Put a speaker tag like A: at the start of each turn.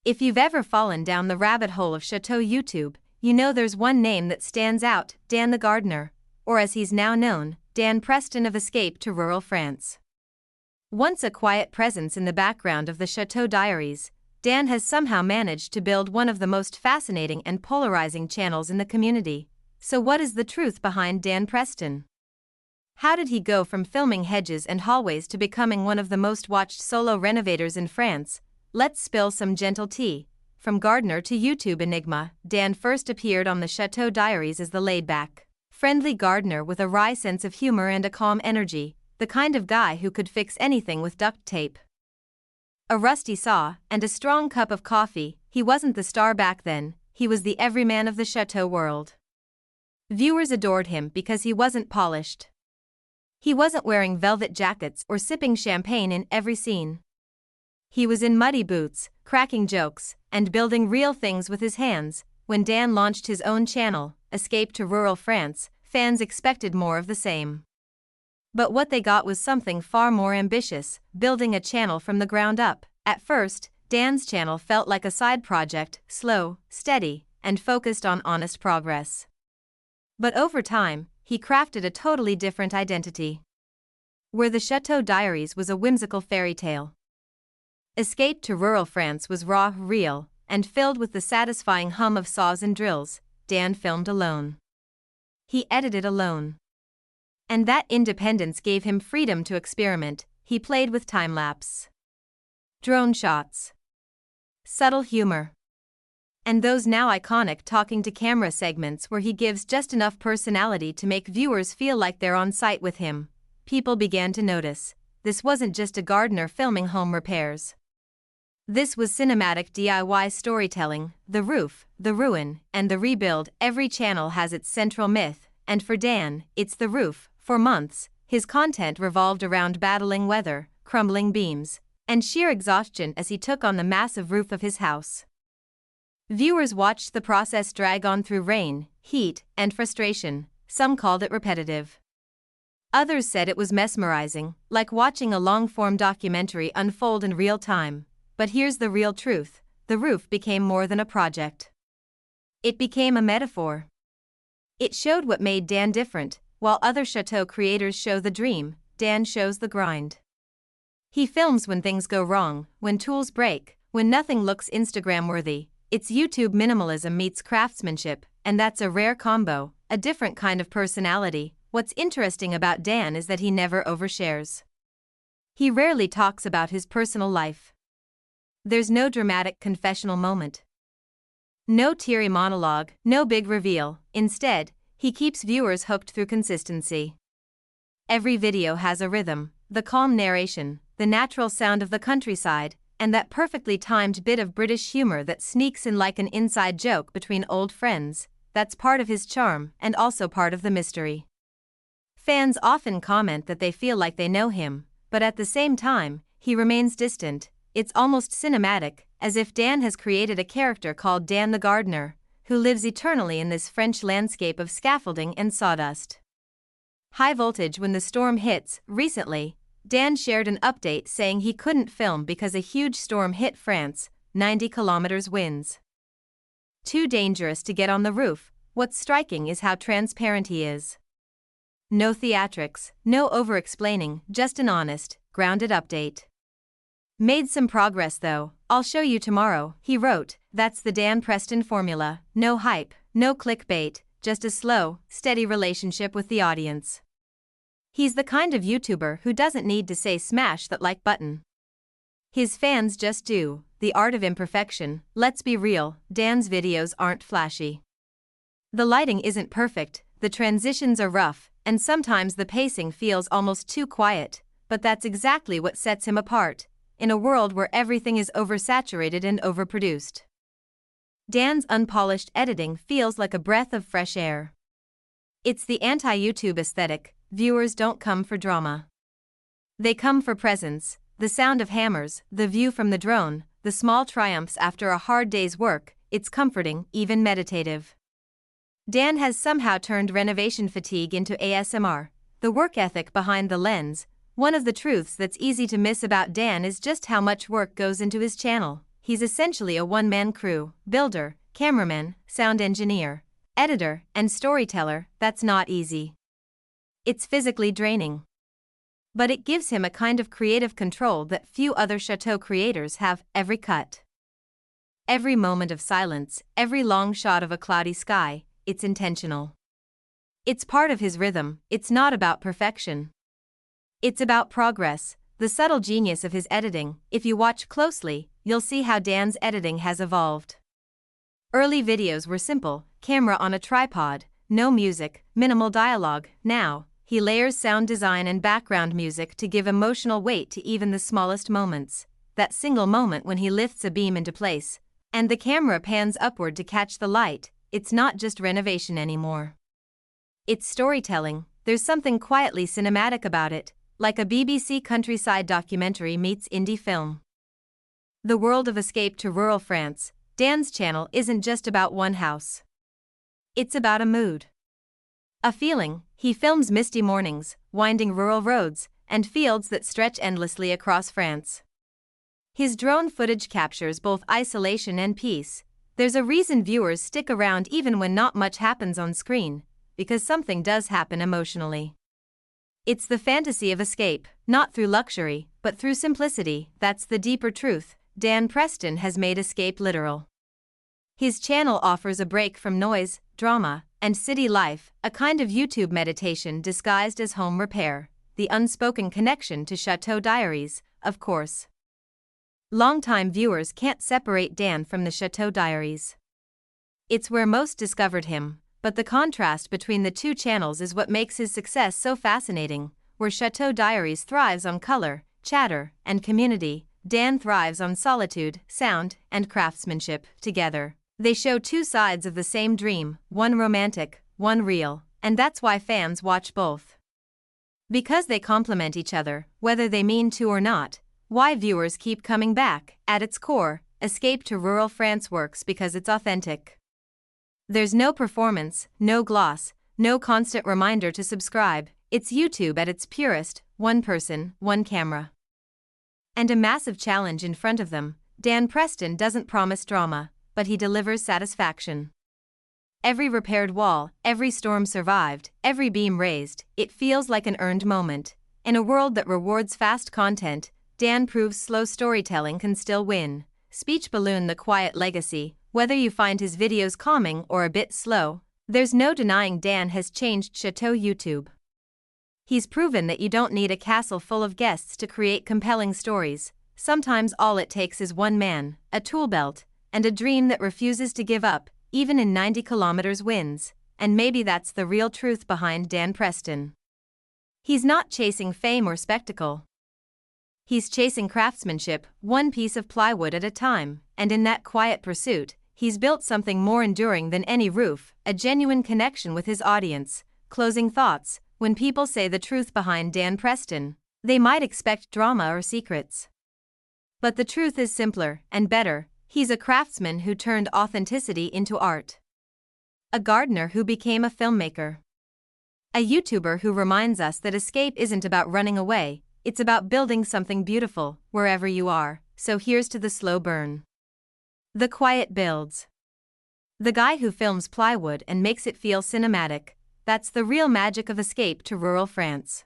A: If you've ever fallen down the rabbit hole of Chateau YouTube, you know there's one name that stands out: Dan the Gardener, or as he's now known, Dan Preston of Escape to rural France. Once a quiet presence in the background of the Chateau diaries, Dan has somehow managed to build one of the most fascinating and polarizing channels in the community. So what is the truth behind Dan Preston? How did he go from filming hedges and hallways to becoming one of the most watched solo renovators in France? Let's spill some gentle tea. From gardener to YouTube enigma, Dan first appeared on the Chateau diaries as the laid-back, friendly gardener with a wry sense of humor and a calm energy, the kind of guy who could fix anything with duct tape, a rusty saw, and a strong cup of coffee. He wasn't the star back then, he was the everyman of the Chateau world. Viewers adored him because he wasn't polished. He wasn't wearing velvet jackets or sipping champagne in every scene. He was in muddy boots, cracking jokes, and building real things with his hands. When Dan launched his own channel, Escape to Rural France, fans expected more of the same. But what they got was something far more ambitious: building a channel from the ground up. At first, Dan's channel felt like a side project, slow, steady, and focused on honest progress. But over time, he crafted a totally different identity. Where the Chateau diaries was a whimsical fairy tale, Escape to Rural France was raw, real, and filled with the satisfying hum of saws and drills. Dan filmed alone. He edited alone. And that independence gave him freedom to experiment. He played with time-lapse, drone shots, subtle humor, and those now iconic talking-to-camera segments where he gives just enough personality to make viewers feel like they're on site with him. People began to notice. This wasn't just a gardener filming home repairs. This was cinematic DIY storytelling: the roof, the ruin, and the rebuild. Every channel has its central myth, and for Dan, it's the roof. For months, his content revolved around battling weather, crumbling beams, and sheer exhaustion as he took on the massive roof of his house. Viewers watched the process drag on through rain, heat, and frustration. Some called it repetitive. Others said it was mesmerizing, like watching a long-form documentary unfold in real time. But here's the real truth: the roof became more than a project. It became a metaphor. It showed what made Dan different. While other Chateau creators show the dream, Dan shows the grind. He films when things go wrong, when tools break, when nothing looks Instagram-worthy. It's YouTube minimalism meets craftsmanship, and that's a rare combo, a different kind of personality. What's interesting about Dan is that he never overshares. He rarely talks about his personal life. There's no dramatic confessional moment, no teary monologue, no big reveal. Instead, he keeps viewers hooked through consistency. Every video has a rhythm: the calm narration, the natural sound of the countryside, and that perfectly timed bit of British humor that sneaks in like an inside joke between old friends. That's part of his charm, and also part of the mystery. Fans often comment that they feel like they know him, but at the same time, he remains distant. It's almost cinematic, as if Dan has created a character called Dan the Gardener, who lives eternally in this French landscape of scaffolding and sawdust. High voltage when the storm hits. Recently, Dan shared an update saying he couldn't film because a huge storm hit France, 90 kilometers winds. Too dangerous to get on the roof. What's striking is how transparent he is. No theatrics, no over-explaining, just an honest, grounded update. Made some progress though, I'll show you tomorrow, he wrote. That's the Dan Preston formula: no hype, no clickbait, just a slow, steady relationship with the audience. He's the kind of YouTuber who doesn't need to say smash that like button. His fans just do. The art of imperfection. Let's be real, Dan's videos aren't flashy. The lighting isn't perfect, the transitions are rough, and sometimes the pacing feels almost too quiet, but that's exactly what sets him apart. In a world where everything is oversaturated and overproduced, Dan's unpolished editing feels like a breath of fresh air. It's the anti-YouTube aesthetic. Viewers don't come for drama. They come for presence: the sound of hammers, the view from the drone, the small triumphs after a hard day's work. It's comforting, even meditative. Dan has somehow turned renovation fatigue into ASMR, the work ethic behind the lens. One of the truths that's easy to miss about Dan is just how much work goes into his channel. he's essentially a one-man crew: builder, cameraman, sound engineer, editor, and storyteller. That's not easy. It's physically draining. But it gives him a kind of creative control that few other Chateau creators have. Every cut, every moment of silence, every long shot of a cloudy sky, it's intentional. It's part of his rhythm. It's not about perfection. It's about progress, the subtle genius of his editing. If you watch closely, you'll see how Dan's editing has evolved. Early videos were simple: camera on a tripod, no music, minimal dialogue. Now, he layers sound design and background music to give emotional weight to even the smallest moments. That single moment when he lifts a beam into place, and the camera pans upward to catch the light, it's not just renovation anymore. It's storytelling. There's something quietly cinematic about it, like a BBC countryside documentary meets indie film. The world of Escape to Rural France, Dan's channel isn't just about one house. It's about a mood, a feeling. He films misty mornings, winding rural roads, and fields that stretch endlessly across France. His drone footage captures both isolation and peace. There's a reason viewers stick around even when not much happens on screen, because something does happen emotionally. It's the fantasy of escape, not through luxury, but through simplicity. That's the deeper truth. Dan Preston has made escape literal. His channel offers a break from noise, drama, and city life, a kind of YouTube meditation disguised as home repair, the unspoken connection to Chateau diaries, of course. Longtime viewers can't separate Dan from the Chateau diaries. It's where most discovered him, but the contrast between the two channels is what makes his success so fascinating. Where Chateau diaries thrives on color, chatter, and community, Dan thrives on solitude, sound, and craftsmanship. Together, they show two sides of the same dream, one romantic, one real, and that's why fans watch both. Because they complement each other, whether they mean to or not. Why viewers keep coming back. At its core, Escape to Rural France works because it's authentic. There's no performance, no gloss, no constant reminder to subscribe. It's YouTube at its purest: one person, one camera, and a massive challenge in front of them. Dan Preston doesn't promise drama, but he delivers satisfaction. Every repaired wall, every storm survived, every beam raised, it feels like an earned moment. In a world that rewards fast content, Dan proves slow storytelling can still win. Speech balloon: the quiet legacy. Whether you find his videos calming or a bit slow, there's no denying Dan has changed Chateau YouTube. He's proven that you don't need a castle full of guests to create compelling stories. Sometimes all it takes is one man, a tool belt, and a dream that refuses to give up, even in 90 kilometers winds. And maybe that's the real truth behind Dan Preston. He's not chasing fame or spectacle. He's chasing craftsmanship, one piece of plywood at a time, and in that quiet pursuit, he's built something more enduring than any roof: a genuine connection with his audience. Closing thoughts: when people say the truth behind Dan Preston, they might expect drama or secrets. But the truth is simpler and better. He's a craftsman who turned authenticity into art, a gardener who became a filmmaker, a YouTuber who reminds us that escape isn't about running away, it's about building something beautiful, wherever you are. So here's to the slow burn, the quiet builds, the guy who films plywood and makes it feel cinematic. That's the real magic of Escape to Rural France.